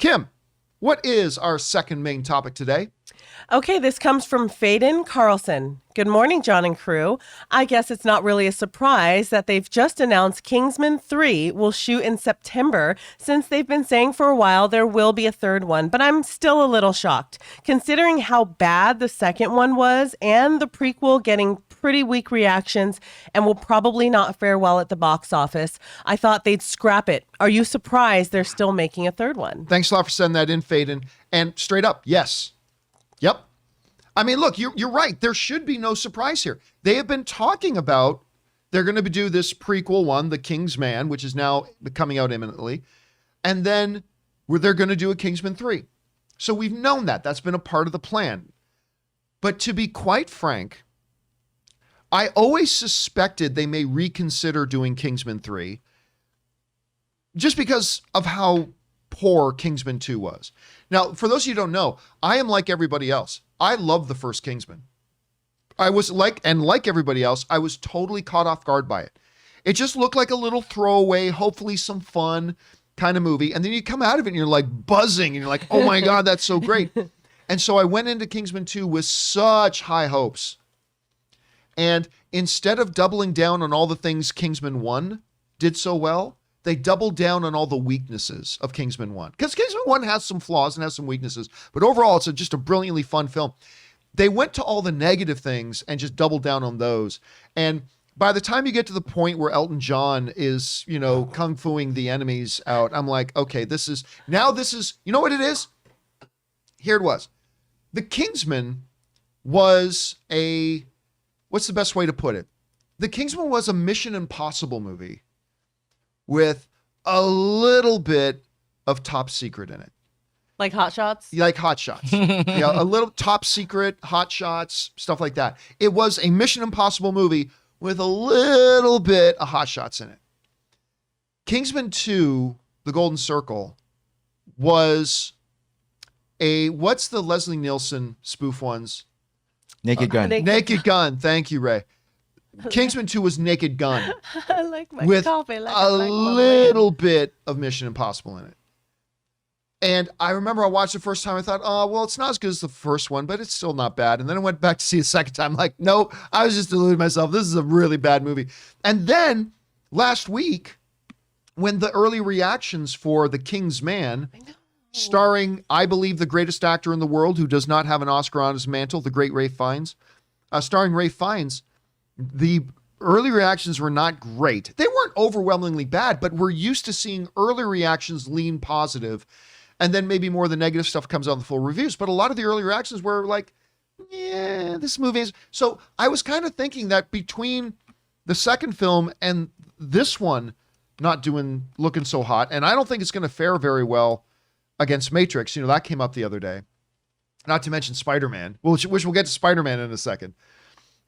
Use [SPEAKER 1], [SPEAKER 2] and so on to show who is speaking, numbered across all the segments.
[SPEAKER 1] Kim, what is our second main topic today?
[SPEAKER 2] Okay, this comes from Fayden Karlsson. Good morning, John and crew. I guess it's not really a surprise that they've just announced Kingsman 3 will shoot in September, since they've been saying for a while there will be a third one, but I'm still a little shocked, considering how bad the second one was and the prequel getting pretty weak reactions and will probably not fare well at the box office. I thought they'd scrap it. Are you surprised they're still making a third one?
[SPEAKER 1] Thanks a lot for sending that in, Fayden. And straight up, yes. Yep. I mean, look, you're right. There should be no surprise here. They have been talking about they're going to do this prequel one, The Kingsman, which is now coming out imminently. And then they're going to do a Kingsman 3. So we've known that. That's been a part of the plan. But to be quite frank, I always suspected they may reconsider doing Kingsman 3 just because of how poor Kingsman 2 was. Now, for those of you who don't know, I am like everybody else. I love the first Kingsman. Like everybody else, I was totally caught off guard by it. It just looked like a little throwaway, hopefully some fun kind of movie. And then you come out of it and you're like buzzing and you're like, oh my God, that's so great. And so I went into Kingsman 2 with such high hopes. And instead of doubling down on all the things Kingsman 1 did so well, they doubled down on all the weaknesses of Kingsman 1. Because Kingsman 1 has some flaws and has some weaknesses, but overall it's just a brilliantly fun film. They went to all the negative things and just doubled down on those. And by the time you get to the point where Elton John is, kung fuing the enemies out, I'm like, okay, this is, you know what it is? Here it was. The Kingsman was what's the best way to put it? The Kingsman was a Mission Impossible movie with a little bit of Top Secret in it.
[SPEAKER 2] Like Hot Shots?
[SPEAKER 1] Like Hot Shots. A little Top Secret, Hot Shots, stuff like that. It was a Mission Impossible movie with a little bit of Hot Shots in it. Kingsman 2, The Golden Circle, was what's the Leslie Nielsen spoof ones?
[SPEAKER 3] Naked Gun.
[SPEAKER 1] Naked Gun. Thank you, Ray. Kingsman 2 was Naked Gun.
[SPEAKER 2] I like my
[SPEAKER 1] with
[SPEAKER 2] coffee. Like
[SPEAKER 1] a little bit of Mission Impossible in it. And I remember I watched it the first time. I thought, oh, well, it's not as good as the first one, but it's still not bad. And then I went back to see it a second time. Like, no, I was just deluding myself. This is a really bad movie. And then last week, when the early reactions for The Kingsman, starring, I believe, the greatest actor in the world who does not have an Oscar on his mantle, the great Ralph Fiennes, starring Ralph Fiennes, the early reactions were not great. They weren't overwhelmingly bad, but we're used to seeing early reactions lean positive, and then maybe more of the negative stuff comes out in the full reviews. But a lot of the early reactions were like, yeah, this movie is... So I was kind of thinking that between the second film and this one not looking so hot, and I don't think it's going to fare very well against Matrix. That came up the other day. Not to mention Spider-Man, which we'll get to Spider-Man in a second.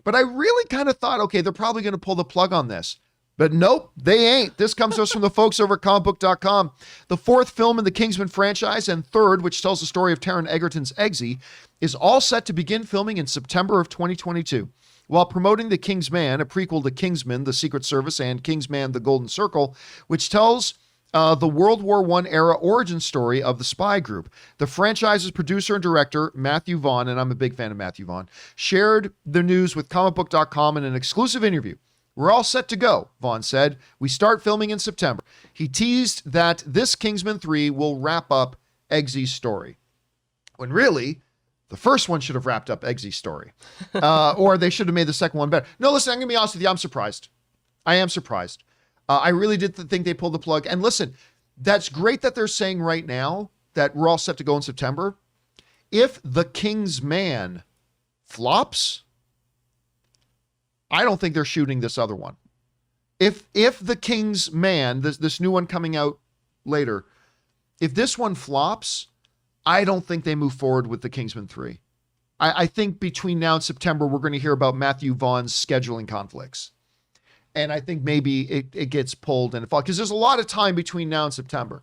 [SPEAKER 1] But I really kind of thought, okay, they're probably going to pull the plug on this. But nope, they ain't. This comes to us from the folks over at comicbook.com. The fourth film in the Kingsman franchise and third, which tells the story of Taron Egerton's Eggsy, is all set to begin filming in September of 2022. While promoting The Kingsman, a prequel to Kingsman, The Secret Service, and Kingsman, The Golden Circle, which tells the World War I era origin story of the spy group. The franchise's producer and director, Matthew Vaughn, and I'm a big fan of Matthew Vaughn, shared the news with comicbook.com in an exclusive interview. We're all set to go, Vaughn said. We start filming in September. He teased that this Kingsman 3 will wrap up Eggsy's story. When really, the first one should have wrapped up Eggsy's story. Or they should have made the second one better. No, listen, I'm going to be honest with you. I'm surprised. I am surprised. I really did think they pulled the plug. And listen, that's great that they're saying right now that we're all set to go in September. If The Kingsman flops, I don't think they're shooting this other one. If The Kingsman, this new one coming out later, if this one flops, I don't think they move forward with The Kingsman 3. I think between now and September, we're going to hear about Matthew Vaughn's scheduling conflicts. And I think maybe it gets pulled and because there's a lot of time between now and September.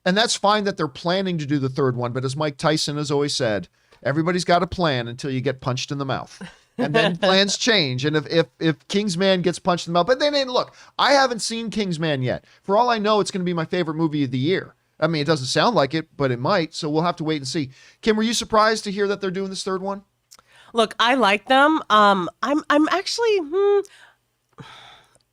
[SPEAKER 1] And that's fine that they're planning to do the third one. But as Mike Tyson has always said, everybody's got a plan until you get punched in the mouth. And then plans change. And if Kingsman gets punched in the mouth, but then look, I haven't seen Kingsman yet. For all I know, it's going to be my favorite movie of the year. I mean, it doesn't sound like it, but it might. So we'll have to wait and see. Kim, were you surprised to hear that they're doing this third one?
[SPEAKER 2] Look, I like them. I'm actually,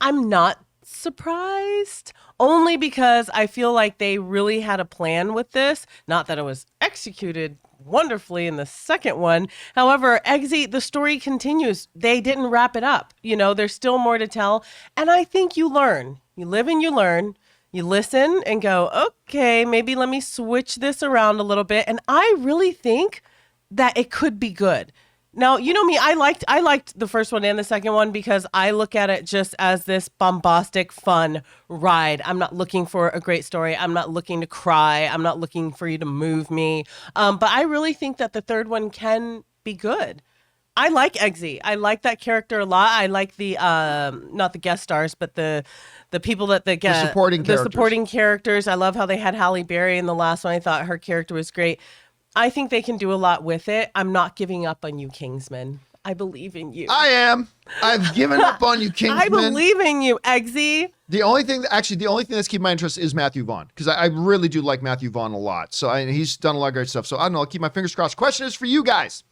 [SPEAKER 2] I'm not surprised, only because I feel like they really had a plan with this. Not that it was executed wonderfully in the second one. However, Eggsy, the story continues. They didn't wrap it up. You know, there's still more to tell. And I think you learn. You live and you learn. You listen and go, okay, maybe let me switch this around a little bit. And I really think that it could be good. Now, you know me, I liked the first one and the second one because I look at it just as this bombastic, fun ride. I'm not looking for a great story. I'm not looking to cry. I'm not looking for you to move me. But I really think that the third one can be good. I like Eggsy. I like that character a lot. I like the not the guest stars, but the people that they get, the supporting characters. I love how they had Halle Berry in the last one. I thought her character was great. I think they can do a lot with it. I'm not giving up on you, Kingsman. I believe in you.
[SPEAKER 1] I am. I've given up on you, Kingsman.
[SPEAKER 2] I believe in you, Eggsy.
[SPEAKER 1] The only thing that's keeping my interest is Matthew Vaughn, because I really do like Matthew Vaughn a lot. So he's done a lot of great stuff. So I don't know. I'll keep my fingers crossed. Question is for you guys.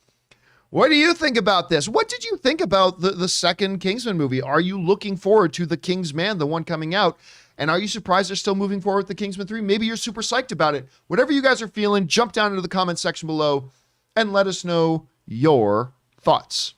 [SPEAKER 1] What do you think about this? What did you think about the second Kingsman movie? Are you looking forward to the Kingsman, the one coming out? And are you surprised they're still moving forward with the Kingsman 3? Maybe you're super psyched about it. Whatever you guys are feeling, jump down into the comment section below and let us know your thoughts.